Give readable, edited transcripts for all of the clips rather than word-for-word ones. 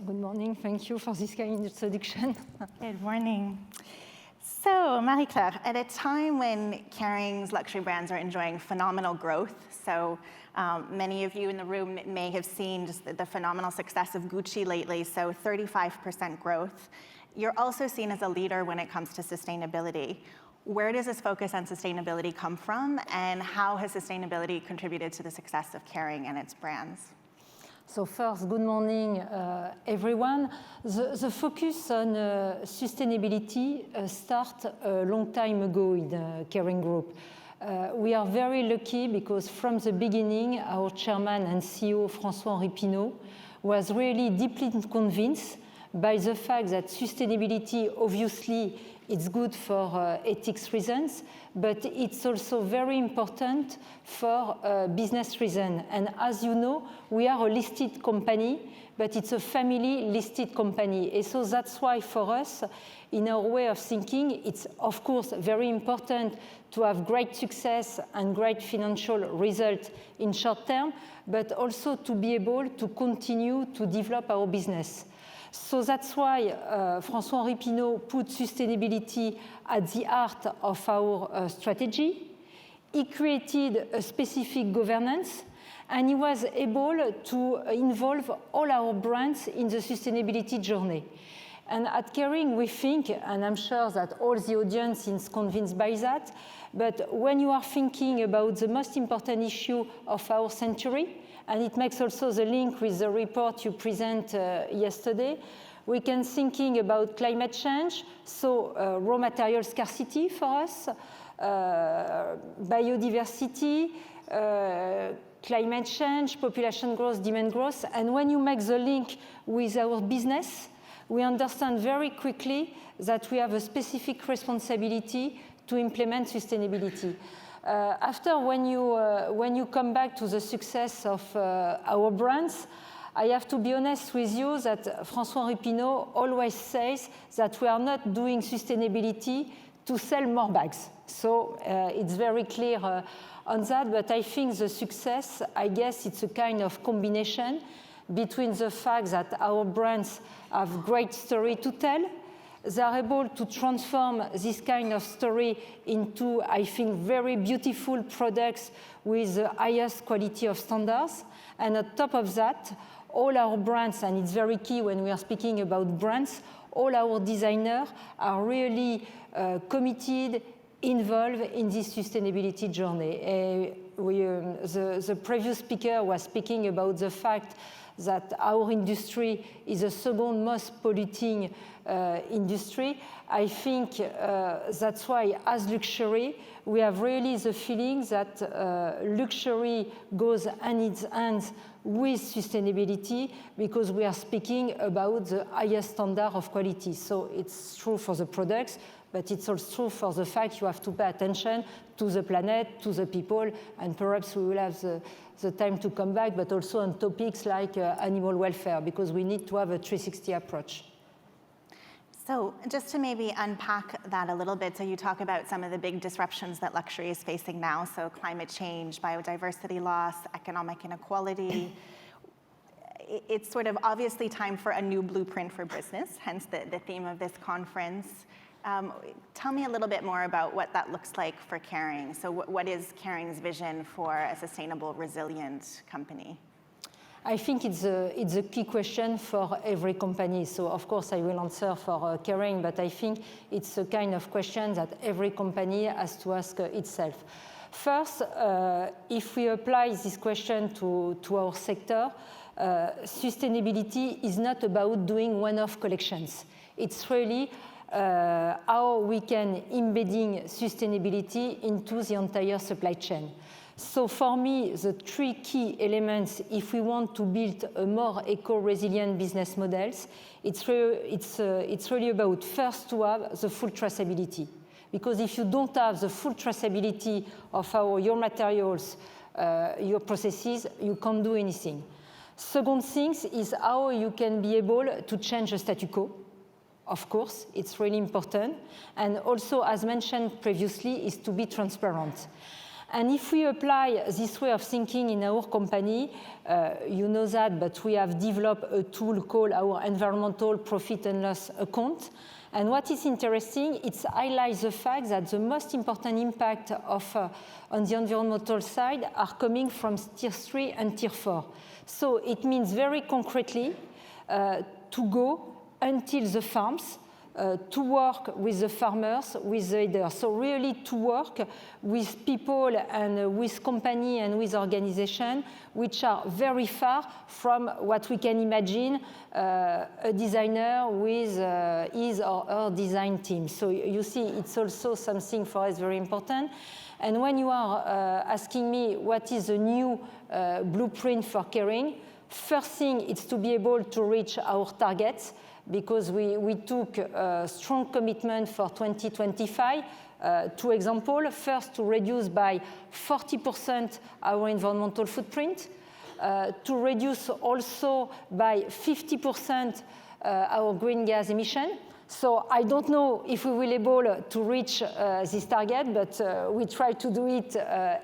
Good morning. Thank you for this kind of introduction. Good morning. So, Marie-Claire, at a time when Kering's luxury brands are enjoying phenomenal growth, so many of you in the room may have seen just the phenomenal success of Gucci lately, so 35% growth. You're also seen as a leader when it comes to sustainability. Where does this focus on sustainability come from, and how has sustainability contributed to the success of Kering and its brands? So first, good morning, everyone. The focus on sustainability started a long time ago in the Kering Group. We are very lucky because from the beginning, our chairman and CEO, François-Henri Pinault, was really deeply convinced by the fact that sustainability, obviously, it's good for ethics reasons, but it's also very important for business reasons. And as you know, we are a listed company, but it's a family listed company. And so that's why for us, in our way of thinking, it's of course very important to have great success and great financial results in short term, but also to be able to continue to develop our business. So that's why François-Henri Pinault put sustainability at the heart of our strategy. He created a specific governance, and he was able to involve all our brands in the sustainability journey. And at Kering, we think, and I'm sure that all the audience is convinced by that, but when you are thinking about the most important issue of our century, and it makes also the link with the report you present yesterday, we can thinking about climate change, so raw material scarcity for us, biodiversity, climate change, population growth, demand growth, and when you make the link with our business, we understand very quickly that we have a specific responsibility to implement sustainability. After, when you come back to the success of our brands, I have to be honest with you that François-Henri Pinault always says that we are not doing sustainability to sell more bags. So it's very clear on that, but I think the success, I guess it's a kind of combination between the fact that our brands have great story to tell. They are able to transform this kind of story into, I think, very beautiful products with the highest quality of standards. And on top of that, all our brands, and it's very key when we are speaking about brands, all our designers are really committed, involved in this sustainability journey. The previous speaker was speaking about the fact that our industry is the second most polluting industry. I think that's why, as luxury, we have really the feeling that luxury goes hand in hand with sustainability because we are speaking about the highest standard of quality. So it's true for the products, but it's also true for the fact you have to pay attention to the planet, to the people, and perhaps we will have the time to come back, but also on topics like animal welfare, because we need to have a 360 approach. So just to maybe unpack that a little bit, so you talk about some of the big disruptions that luxury is facing now, so climate change, biodiversity loss, economic inequality. It's sort of obviously time for a new blueprint for business, hence the theme of this conference. Tell me a little bit more about what that looks like for Kering. So what is Kering's vision for a sustainable, resilient company? I think it's a key question for every company. So of course I will answer for Kering, but I think it's a kind of question that every company has to ask itself. First, if we apply this question to our sector, sustainability is not about doing one-off collections. It's really how we can embedding sustainability into the entire supply chain. So for me, the three key elements, if we want to build a more eco-resilient business models, it's really about first to have the full traceability. Because if you don't have the full traceability of your materials, your processes, you can't do anything. Second thing is how you can be able to change the statu quo. Of course, it's really important. And also, as mentioned previously, is to be transparent. And if we apply this way of thinking in our company, you know that, but we have developed a tool called our environmental profit and loss account. And what is interesting, it highlights the fact that the most important impact on the environmental side are coming from tier 3 and tier 4. So it means very concretely to go until the farms, to work with the farmers, with the leaders. So really to work with people and with company and with organization which are very far from what we can imagine a designer with his or her design team. So you see, it's also something for us very important. And when you are asking me what is the new blueprint for Kering, first thing is to be able to reach our targets, because we took a strong commitment for 2025. Two examples. First, to reduce by 40% our environmental footprint, to reduce also by 50% our green gas emission. So I don't know if we will be able to reach this target, but we try to do it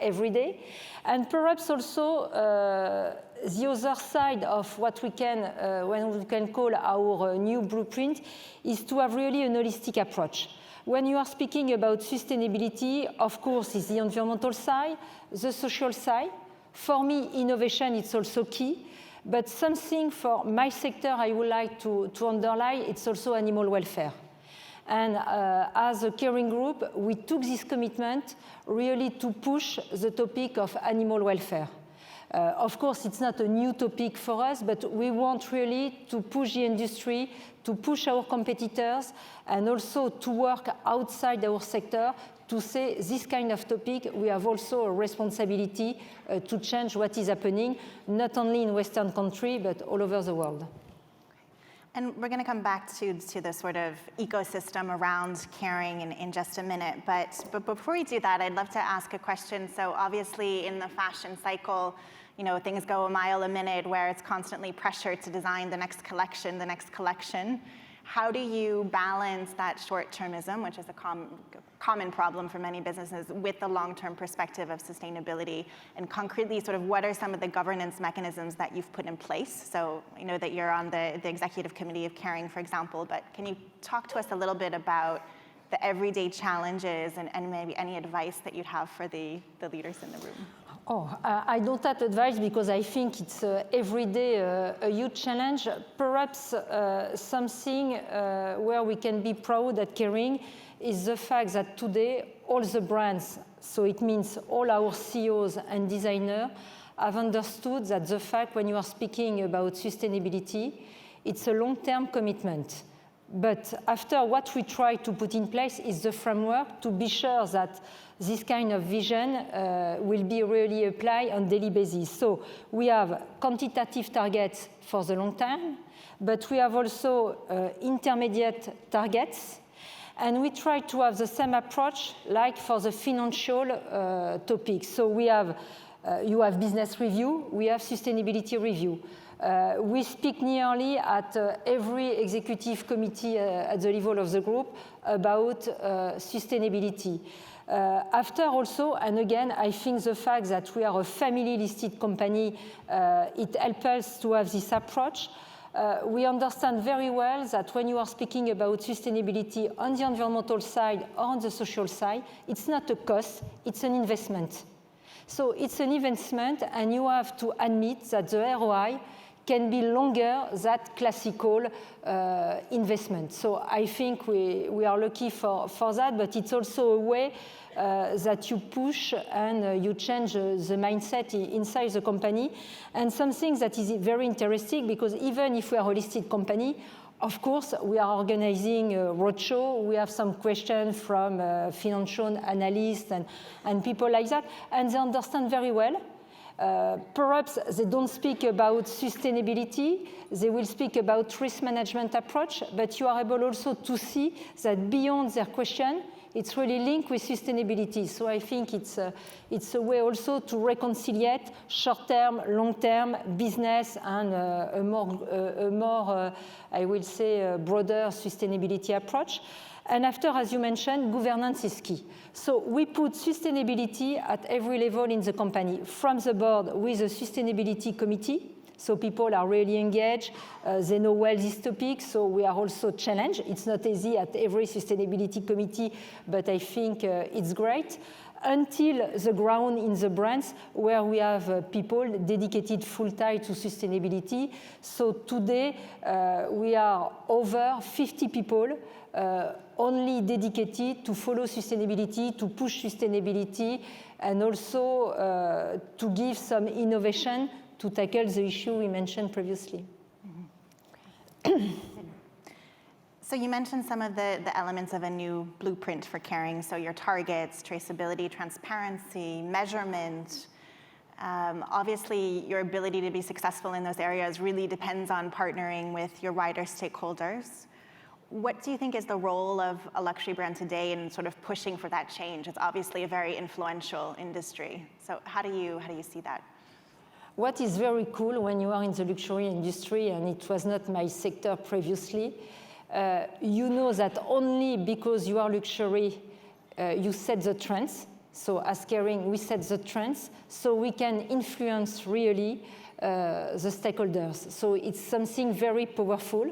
every day. And perhaps also the other side of what we can, when we can call our new blueprint, is to have really an holistic approach. When you are speaking about sustainability, of course, it's the environmental side, the social side. For me, innovation is also key. But something for my sector I would like to underline, it's also animal welfare. And as a Kering group, we took this commitment really to push the topic of animal welfare. Of course, it's not a new topic for us, but we want really to push the industry, to push our competitors, and also to work outside our sector to say this kind of topic, we have also a responsibility to change what is happening, not only in Western countries, but all over the world. And we're going to come back to the sort of ecosystem around Kering in just a minute. But before we do that, I'd love to ask a question. So obviously in the fashion cycle, you know, things go a mile a minute where it's constantly pressured to design the next collection, the next collection. How do you balance that short-termism, which is a common problem for many businesses, with the long-term perspective of sustainability? And concretely, sort of what are some of the governance mechanisms that you've put in place? So I know that you're on the executive committee of Kering, for example, but can you talk to us a little bit about the everyday challenges and maybe any advice that you'd have for the leaders in the room? I don't have advice because I think it's every day a huge challenge. Perhaps something where we can be proud at Kering is the fact that today all the brands, so it means all our CEOs and designers, have understood that the fact when you are speaking about sustainability, it's a long-term commitment. But after what we try to put in place is the framework to be sure that this kind of vision will be really applied on a daily basis. So we have quantitative targets for the long term, but we have also intermediate targets. And we try to have the same approach like for the financial topics. So we have, you have business review, we have sustainability review. We speak nearly at every executive committee at the level of the group about sustainability. After also, and again, I think the fact that we are a family-listed company, it helps us to have this approach. We understand very well that when you are speaking about sustainability on the environmental side or on the social side, it's not a cost, it's an investment. So it's an investment, and you have to admit that the ROI can be longer than classical investment. So I think we are lucky for that, but it's also a way that you push and you change the mindset inside the company. And something that is very interesting, because even if we are a listed company, of course, we are organizing a roadshow. We have some questions from financial analysts and people like that, and they understand very well. Perhaps they don't speak about sustainability, they will speak about risk management approach, but you are able also to see that beyond their question, it's really linked with sustainability. So I think it's a way also to reconcile short-term, long-term business and a more I will say, broader sustainability approach. And after, as you mentioned, governance is key. So we put sustainability at every level in the company, from the board with a sustainability committee. So people are really engaged. They know well this topic, so we are also challenged. It's not easy at every sustainability committee, but I think it's great. Until the ground in the brands where we have people dedicated full-time to sustainability. So today we are over 50 people only dedicated to follow sustainability, to push sustainability, and also to give some innovation to tackle the issue we mentioned previously. So you mentioned some of the elements of a new blueprint for Kering. So your targets, traceability, transparency, measurement. Obviously, your ability to be successful in those areas really depends on partnering with your wider stakeholders. What do you think is the role of a luxury brand today in sort of pushing for that change? It's obviously a very influential industry. So how do you see that? What is very cool when you are in the luxury industry, and it was not my sector previously, you know that only because you are luxury, you set the trends. So as Kering, we set the trends, so we can influence really the stakeholders. So it's something very powerful.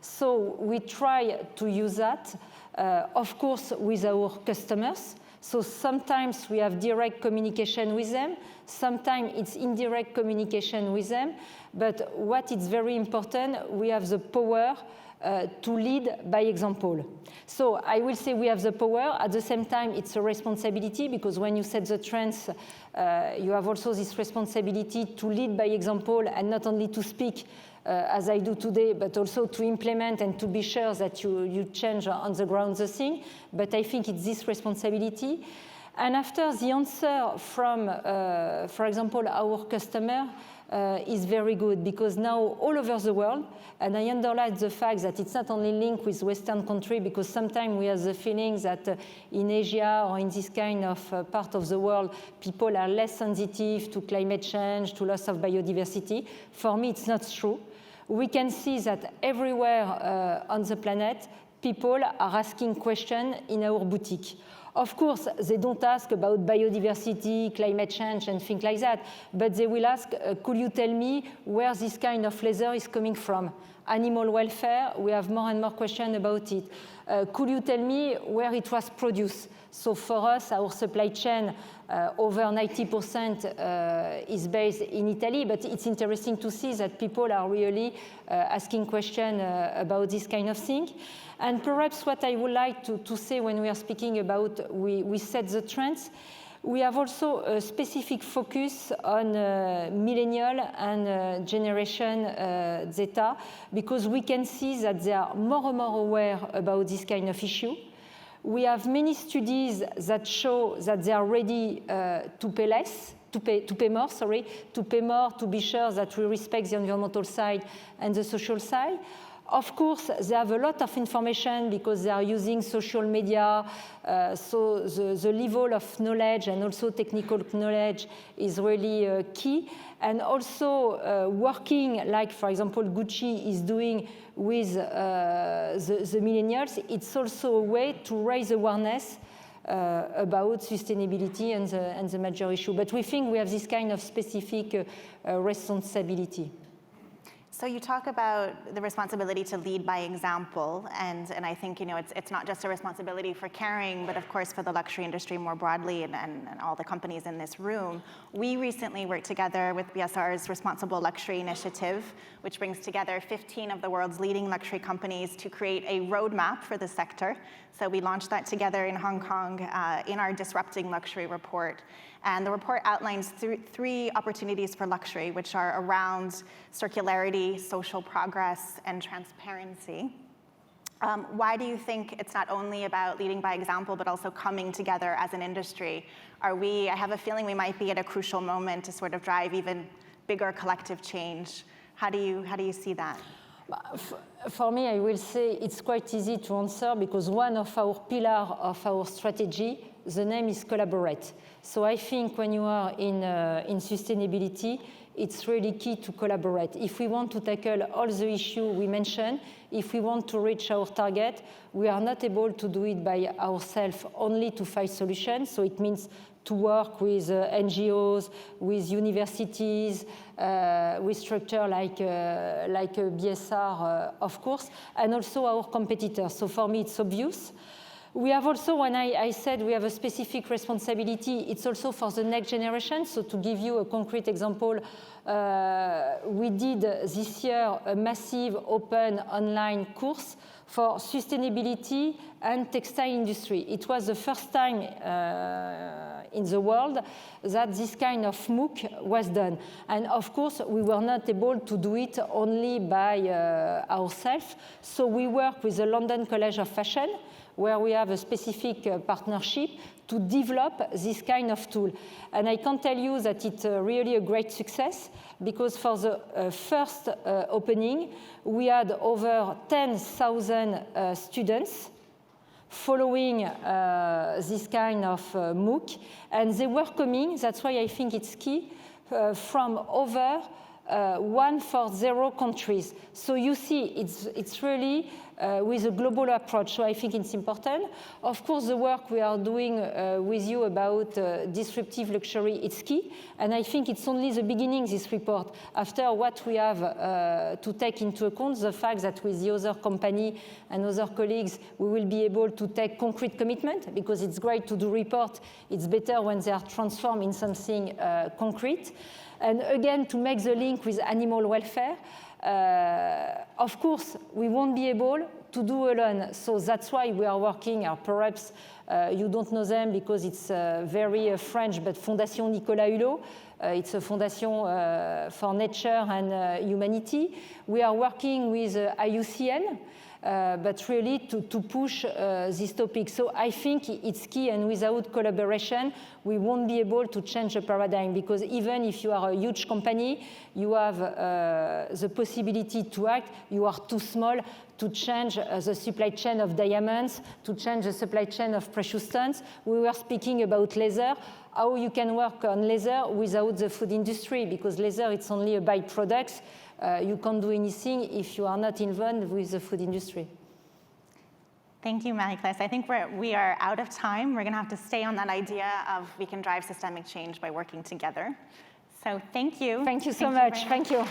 So we try to use that, of course, with our customers. So sometimes we have direct communication with them, sometimes it's indirect communication with them, but what is very important, we have the power to lead by example. So I will say we have the power, at the same time it's a responsibility, because when you set the trends, you have also this responsibility to lead by example, and not only to speak as I do today, but also to implement and to be sure that you change on the ground the thing. But I think it's this responsibility. And after, the answer from, for example, our customer is very good, because now all over the world, and I underline the fact that it's not only linked with Western countries, because sometimes we have the feeling that in Asia or in this kind of part of the world, people are less sensitive to climate change, to loss of biodiversity. For me, it's not true. We can see that everywhere on the planet, people are asking questions in our boutique. Of course, they don't ask about biodiversity, climate change, and things like that, but they will ask, could you tell me where this kind of leather is coming from? Animal welfare, we have more and more questions about it. Could you tell me where it was produced? So for us, our supply chain, over 90% is based in Italy, but it's interesting to see that people are really asking questions about this kind of thing. And perhaps what I would like to say when we are speaking about we set the trends, we have also a specific focus on millennial and generation Zeta, because we can see that they are more and more aware about this kind of issue. We have many studies that show that they are ready to pay less, to pay more, to be sure that we respect the environmental side and the social side. Of course, they have a lot of information because they are using social media, so the level of knowledge and also technical knowledge is really key. And also working, like for example Gucci is doing with the millennials, it's also a way to raise awareness about sustainability and the major issue. But we think we have this kind of specific responsibility. So you talk about the responsibility to lead by example, and I think it's not just a responsibility for Kering, but of course for the luxury industry more broadly and all the companies in this room. We recently worked together with BSR's Responsible Luxury Initiative, which brings together 15 of the world's leading luxury companies to create a roadmap for the sector. So we launched that together in Hong Kong in our Disrupting Luxury report. And the report outlines three opportunities for luxury, which are around circularity, social progress, and transparency. Why do you think it's not only about leading by example, but also coming together as an industry? I have a feeling we might be at a crucial moment to sort of drive even bigger collective change. How do you see that? For me, I will say it's quite easy to answer, because one of our pillars of our strategy, the name is collaborate. So I think when you are in sustainability, it's really key to collaborate. If we want to tackle all the issues we mentioned, if we want to reach our target, we are not able to do it by ourselves only to find solutions. So it means to work with NGOs, with universities, with structure like BSR, of course, and also our competitors. So for me, it's obvious. We have also, when I said we have a specific responsibility, it's also for the next generation. So to give you a concrete example, we did this year a massive open online course for sustainability and textile industry. It was the first time in the world that this kind of MOOC was done. And of course, we were not able to do it only by ourselves. So we work with the London College of Fashion, where we have a specific partnership to develop this kind of tool. And I can tell you that it's really a great success, because for the first opening, we had over 10,000 students following this kind of MOOC, and they were coming, that's why I think it's key, from over 140 countries. So you see, it's really with a global approach, so I think it's important. Of course, the work we are doing with you about disruptive luxury, it's key, and I think it's only the beginning, this report. After what we have to take into account, the fact that with the other company and other colleagues, we will be able to take concrete commitment, because it's great to do report, it's better when they are transformed in something concrete. And again, to make the link with animal welfare, of course, we won't be able to do alone. So that's why we are working, perhaps you don't know them because it's very French, but Fondation Nicolas Hulot. It's a foundation for nature and humanity. We are working with IUCN, but really to push this topic. So I think it's key, and without collaboration, we won't be able to change the paradigm, because even if you are a huge company, you have the possibility to act, you are too small to change the supply chain of diamonds, to change the supply chain of precious stones. We were speaking about leather, how you can work on leather without the food industry, because leather, it's only a byproduct. You can't do anything if you are not involved with the food industry. Thank you, Marie-Claire. I think we are out of time. We're going to have to stay on that idea of we can drive systemic change by working together. So thank you. Thank you so much. Thank you.